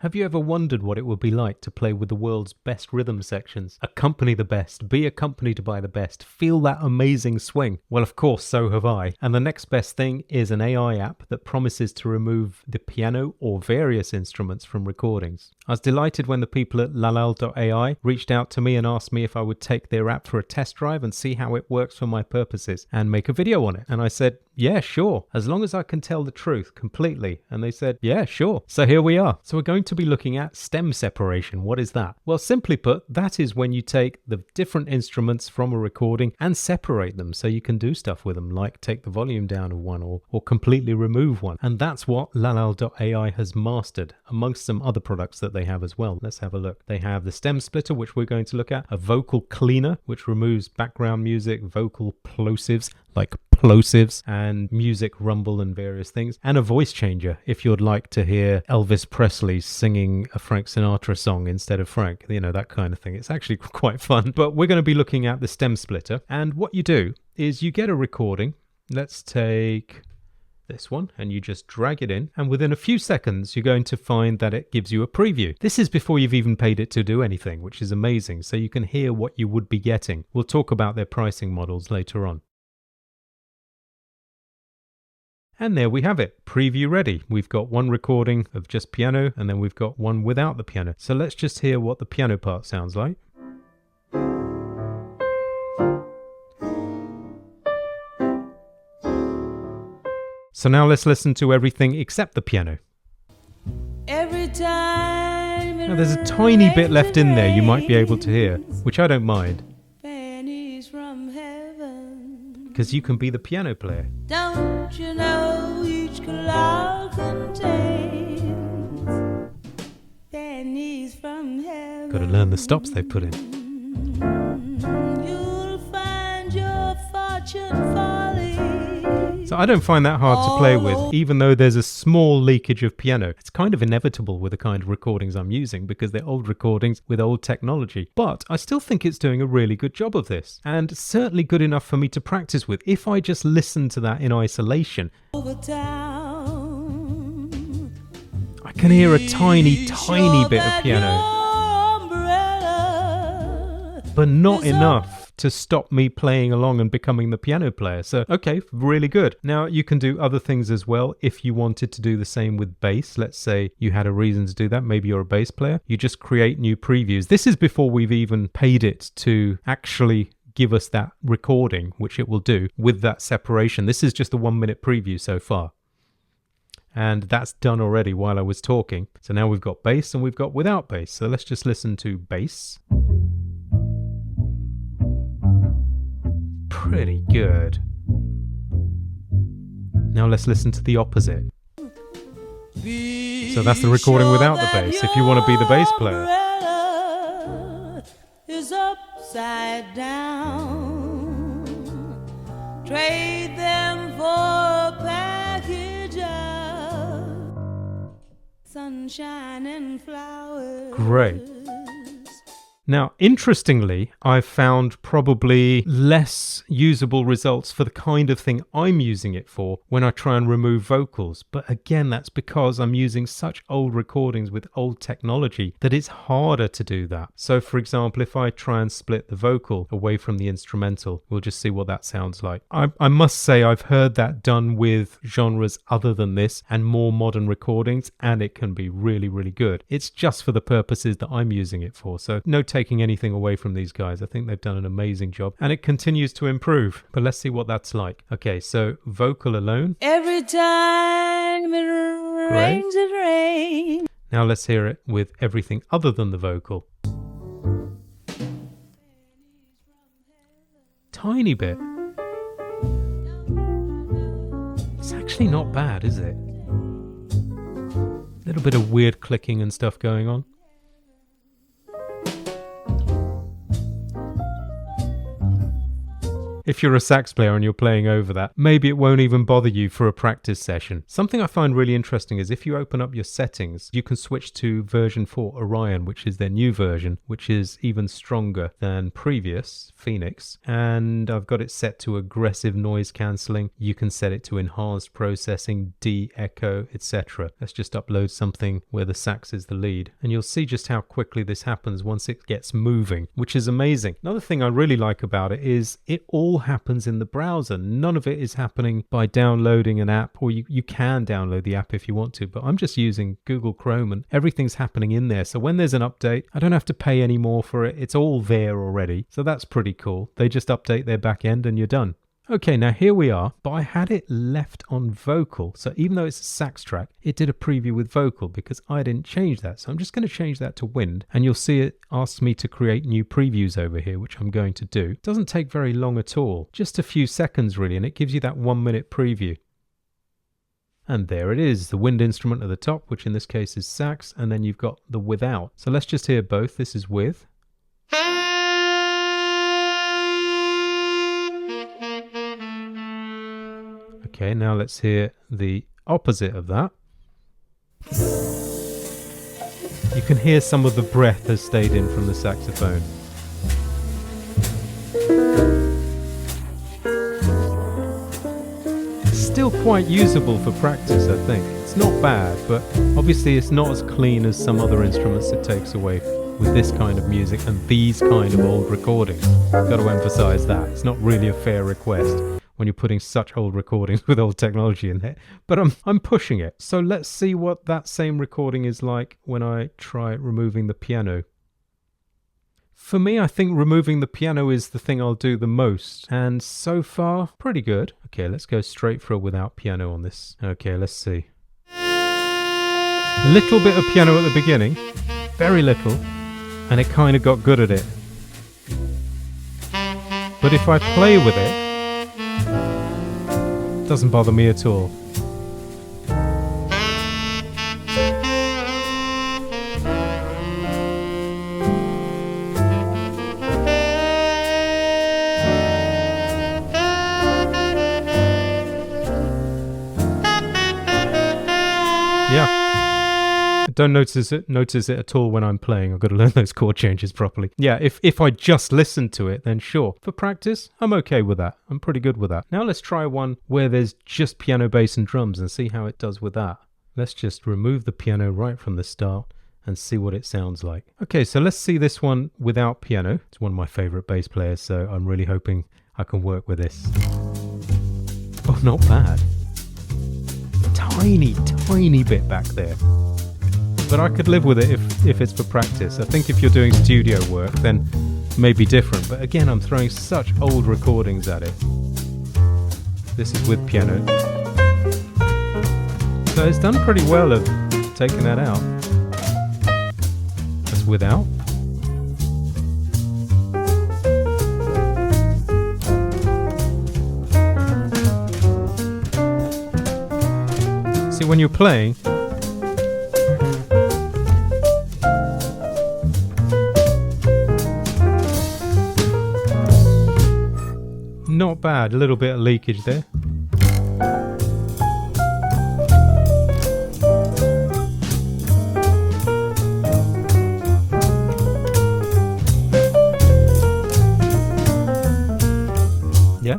Have you ever wondered what it would be like to play with the world's best rhythm sections? Accompany the best, be accompanied by the best, feel that amazing swing? Well, of course, so have I. And the next best thing is an AI app that promises to remove the piano or various instruments from recordings. I was delighted when the people at Lalal.ai reached out to me and asked me if I would take their app for a test drive and see how it works for my purposes and make a video on it. And I said, yeah, sure, as long as I can tell the truth completely. And they said, yeah, sure. So here we are. So we're going to be looking at stem separation. What is that? Well, simply put, that is when you take the different instruments from a recording and separate them so you can do stuff with them, like take the volume down of one or completely remove one. And that's what Lalal.ai has mastered, amongst some other products that they have as well. Let's have a look. They have the stem splitter, which we're going to look at, a vocal cleaner, which removes background music, vocal plosives, like plosives and music rumble and various things, and a voice changer if you'd like to hear Elvis Presley singing a Frank Sinatra song instead of Frank, you know, that kind of thing. It's actually quite fun. But we're going to be looking at the stem splitter, and what you do is you get a recording. Let's take this one, and you just drag it in, and within a few seconds you're going to find that it gives you a preview. This is before you've even paid it to do anything, which is amazing, so you can hear what you would be getting. We'll talk about their pricing models later on. And there we have it, preview ready. We've got one recording of just piano, and then we've got one without the piano. So let's just hear what the piano part sounds like. So now let's listen to everything except the piano. Every time now there's a tiny bit left in there you might be able to hear, which I don't mind, because you can be the piano player. Don't you know each cloud contains pennies from heaven? Got to learn the stops they put in. You'll find your fortune falling. So I don't find that hard to play with, even though there's a small leakage of piano. It's kind of inevitable with the kind of recordings I'm using because they're old recordings with old technology. But I still think it's doing a really good job of this, and certainly good enough for me to practice with. If I just listen to that in isolation, I can hear a tiny, tiny bit of piano, but not enough to stop me playing along and becoming the piano player. So, okay, really good. Now, you can do other things as well if you wanted to do the same with bass. Let's say you had a reason to do that. Maybe you're a bass player. You just create new previews. This is before we've even paid it to actually give us that recording, which it will do with that separation. This is just a 1-minute preview so far. And that's done already while I was talking. So now we've got bass and we've got without bass. So let's just listen to bass. Pretty good. Now let's listen to the opposite. So that's the recording without the bass, if you want to be the bass player. Is upside down. Trade them for a package of sunshine and flowers. Great. Now, interestingly, I've found probably less usable results for the kind of thing I'm using it for when I try and remove vocals. But again, that's because I'm using such old recordings with old technology that it's harder to do that. So, for example, if I try and split the vocal away from the instrumental, we'll just see what that sounds like. I must say I've heard that done with genres other than this and more modern recordings, and it can be really, really good. It's just for the purposes that I'm using it for. So, no taking anything away from these guys. I think they've done an amazing job, and it continues to improve. But let's see what that's like. Okay, so vocal alone. Every time it rains, it rains. Now let's hear it with everything other than the vocal. Tiny bit. It's actually not bad, is it? A little bit of weird clicking and stuff going on. if you're a sax player and you're playing over that, maybe it won't even bother you for a practice session. Something I find really interesting is if you open up your settings, you can switch to version 4 Orion, which is their new version, which is even stronger than previous Phoenix. And I've got it set to aggressive noise cancelling. You can set it to enhanced processing, de-echo, etc. Let's just upload something where the sax is the lead. And you'll see just how quickly this happens once it gets moving, which is amazing. Another thing I really like about it is it all happens in the browser. None of it is happening by downloading an app, or you can download the app if you want to, but I'm just using Google Chrome and everything's happening in there. So when there's an update, I don't have to pay any more for it. It's all there already. So that's pretty cool. They just update their back end and you're done. Okay, now here we are, but I had it left on vocal. So even though it's a sax track, it did a preview with vocal because I didn't change that. So I'm just going to change that to wind, and you'll see it asks me to create new previews over here, which I'm going to do. It doesn't take very long at all, just a few seconds really, and it gives you that 1 minute preview. And there it is, the wind instrument at the top, which in this case is sax, and then you've got the without. So let's just hear both. This is with. Okay, now let's hear the opposite of that. You can hear some of the breath has stayed in from the saxophone. It's still quite usable for practice, I think. It's not bad, but obviously it's not as clean as some other instruments it takes away with this kind of music and these kind of old recordings. Got to emphasize that. It's not really a fair request when you're putting such old recordings with old technology in there. But I'm pushing it. So let's see what that same recording is like when I try removing the piano. For me, I think removing the piano is the thing I'll do the most. And so far, pretty good. Okay, let's go straight for a without piano on this. Okay, let's see. A little bit of piano at the beginning. Very little. And it kind of got good at it. But if I play with it, doesn't bother me at all. Yeah. Don't notice it at all when I'm playing. I've got to learn those chord changes properly. Yeah, if I just listen to it, then sure. For practice, I'm okay with that. I'm pretty good with that. Now let's try one where there's just piano, bass and drums and see how it does with that. Let's just remove the piano right from the start and see what it sounds like. Okay, so let's see this one without piano. It's one of my favorite bass players, so I'm really hoping I can work with this. Oh, not bad. Tiny bit back there. But I could live with it if it's for practice. I think if you're doing studio work, then maybe different. But again, I'm throwing such old recordings at it. This is with piano. So it's done pretty well of taking that out. That's without. See, when you're playing, not bad, a little bit of leakage there. Yeah,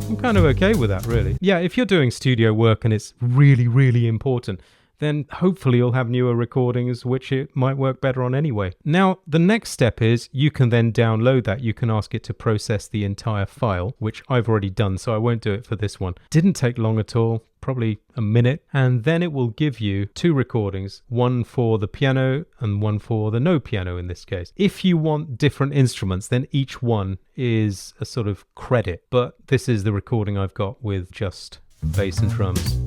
I'm kind of okay with that, really. Yeah, if you're doing studio work and it's really important, then hopefully you'll have newer recordings, which it might work better on anyway. Now, the next step is you can then download that. You can ask it to process the entire file, which I've already done, so I won't do it for this one. Didn't take long at all, probably a minute, and then it will give you two recordings, one for the piano and one for the no piano in this case. If you want different instruments, then each one is a sort of credit, but this is the recording I've got with just bass and drums.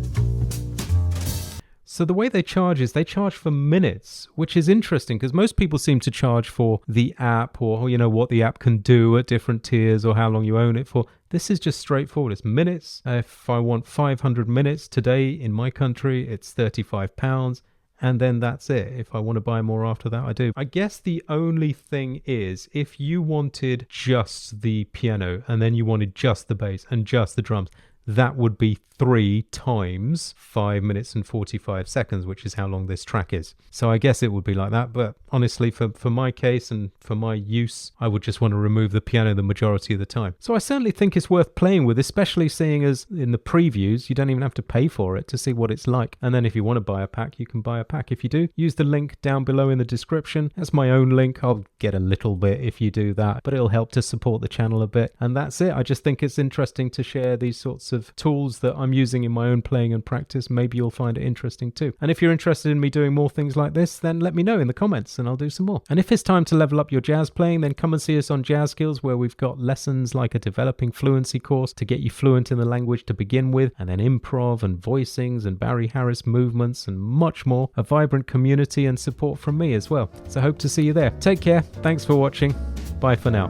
So the way they charge is they charge for minutes, which is interesting because most people seem to charge for the app or, you know, what the app can do at different tiers or how long you own it for. This is just straightforward. It's minutes. If I want 500 minutes today in my country, it's £35. and then that's it. If I want to buy more after that, I do. I guess the only thing is, if you wanted just the piano and then you wanted just the bass and just the drums, that would be 3 times 5 minutes and 45 seconds, which is how long this track is. So I guess it would be like that. But honestly, for my case and for my use, I would just want to remove the piano the majority of the time. So I certainly think it's worth playing with, especially seeing as in the previews, you don't even have to pay for it to see what it's like. And then if you want to buy a pack, you can buy a pack. If you do, use the link down below in the description. That's my own link. I'll get a little bit if you do that, but it'll help to support the channel a bit. And that's it. I just think it's interesting to share these sorts of tools that I'm using in my own playing and practice. Maybe you'll find it interesting too. And if you're interested in me doing more things like this, then let me know in the comments and I'll do some more. And if it's time to level up your jazz playing, then come and see us on Jazz Skills, where we've got lessons like a developing fluency course to get you fluent in the language to begin with, and then improv and voicings and Barry Harris movements and much more. A vibrant community and support from me as well. So hope to see you there. Take care. Thanks for watching. Bye for now.